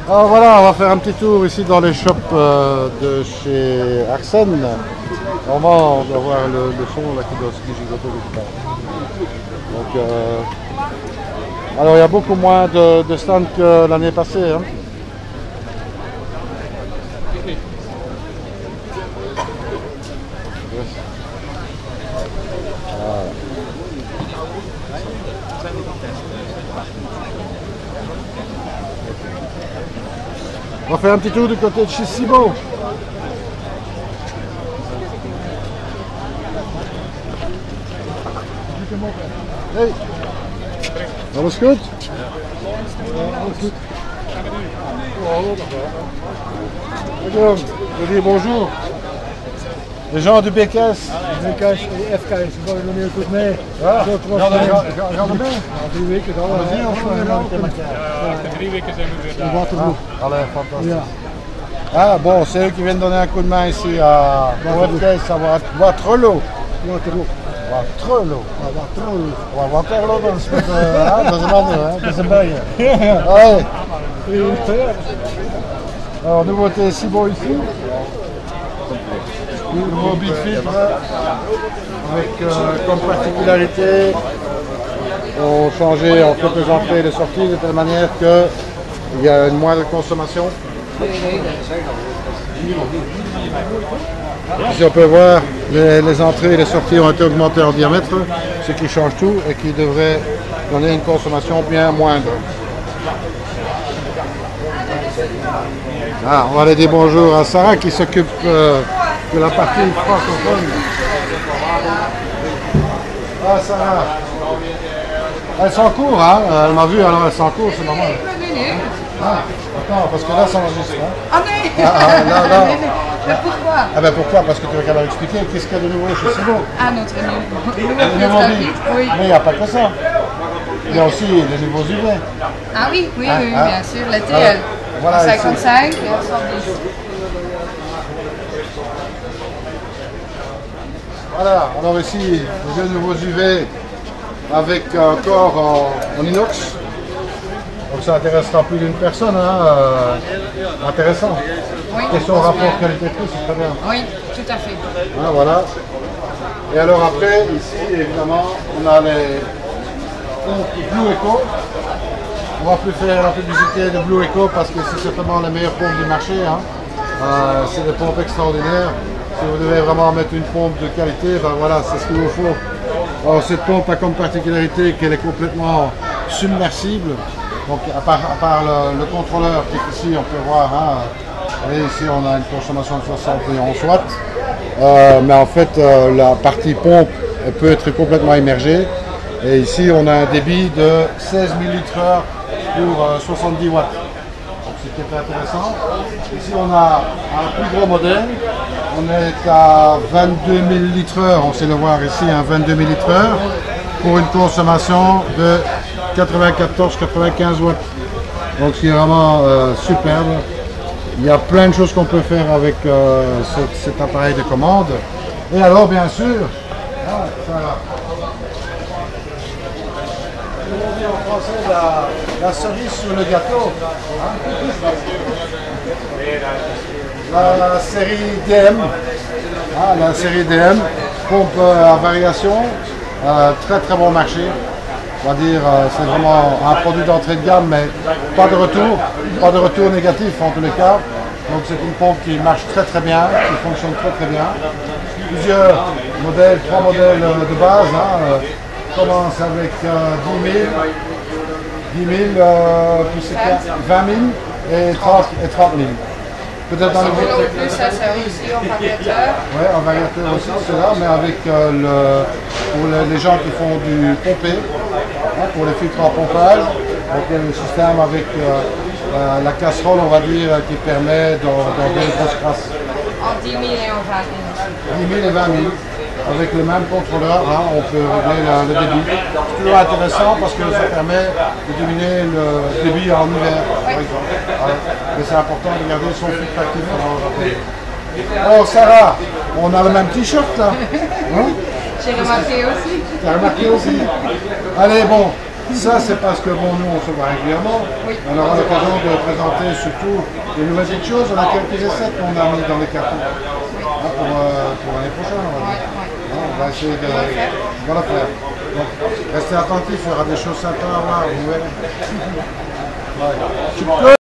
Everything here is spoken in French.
Alors voilà, on va faire un petit tour ici dans les shops de chez Arsène. Normalement, on doit voir le son là qui doit se gigoter quelque part. Donc, alors il y a beaucoup moins de stands que l'année passée. Hein. Voilà. On va faire un petit tour du côté de chez Sibo. Hey, alles goed? Alles goed. Je dis bonjour. Les gens du BKS. BKS en de FKS, daar nog niet goed mee. Ja, gaan we mee? 3 weken dan. Ja, 3 weken zijn we weer daar. Allez, fantastisch. Ah bon, c'est eux qui viennent donner un coup de main ici à FKS, à Waterloo. Waterloo. Waterloo, dat is met dat is een andere, dat is een België. Allez. Alors, nouveauté Sibo ici. Nouveau Big Filtre avec comme particularité on changeait en fait les entrées et les sorties de telle manière qu'il y a une moindre consommation. Ici on peut voir les entrées et les sorties ont été augmentées en diamètre, ce qui change tout et qui devrait donner une consommation bien moindre. Ah, on va aller dire bonjour à Sarah qui s'occupe de la partie francophone. Ah Sarah, elles sont en cours, hein? Elle m'a vu, alors elles sont en cours, c'est normal. Ah, attends, parce que là ça enregistre. Hein? Ah mais là. Mais pourquoi? Ah ben pourquoi? Parce que tu vas qu'à leur expliquer qu'est-ce qu'il y a de nouveau chez Sibo. Ah, notre nouveau Oui. oui. Mais il n'y a pas que ça. Il y a aussi les nouveaux UV. Ah oui, oui, Ah, oui, ah. bien sûr. La Voilà. TL. Voilà, 55 et 110. Voilà, alors ici, les deux nouveaux UV avec un corps en inox. Donc ça intéressera plus d'une personne, hein, intéressant. Oui. Question rapport qualité-prix, c'est très bien. Oui, tout à fait. Ah, voilà. Et alors après, ici, évidemment, on a les pompes Blue Eco. On va plus faire la publicité de Blue Eco parce que c'est certainement les meilleures pompes du marché. Hein. C'est des pompes extraordinaires. Si vous devez vraiment mettre une pompe de qualité, ben voilà, c'est ce qu'il vous faut. Alors cette pompe a comme particularité qu'elle est complètement submersible. Donc à part le contrôleur qui est ici, on peut voir, hein, et ici on a une consommation de 71 watts. Mais en fait la partie pompe elle peut être complètement immergée. Et ici on a un débit de 16 ml/h pour 70 watts. Donc c'est très intéressant. Ici on a un plus gros modèle. On est à 22 ml/h, on sait le voir ici, un 22 ml/h pour une consommation de 94-95 watts. Donc c'est vraiment superbe. Il y a plein de choses qu'on peut faire avec cet appareil de commande. Et alors bien sûr, on dit en français la cerise sur le gâteau. La série DM, la série DM, pompe à variation, très très bon marché. On va dire c'est vraiment un produit d'entrée de gamme, mais pas de retour négatif en tous les cas. Donc c'est une pompe qui marche très très bien, qui fonctionne très très bien. Plusieurs modèles, 3 modèles de base, commence avec 10 000, puis c'est 20 000 et 30 000. Peut-être dans le Plus ça, c'est aussi en variateur. Oui, en variateur aussi, cela, mais avec pour les gens qui font du pompé, pour les filtres en pompage. Donc il y a le système avec la casserole, on va dire, qui permet d'enlever les grosses crasses. En 10 000 et en 20 000. 10 000 et 20 000. Avec le même contrôleur, on peut régler le débit. C'est toujours intéressant parce que ça permet de diminuer le débit en hiver, par exemple. Mais c'est important de garder son filtre actif avant de rappeler. Oh Sarah, on a le même t-shirt là. Hein? J'ai remarqué aussi. Tu as remarqué aussi. Allez bon, Ça, c'est parce que bon, nous, on se voit régulièrement. Oui. On aura l'occasion de présenter surtout des nouvelles petites choses. On a quelques essais qu'on a mis dans les cartons pour l'année prochaine. On va dire. On va essayer de... On va la faire. Donc, restez attentifs, il y aura des choses sympas à voir. Vous verrez. Ouais. Tu peux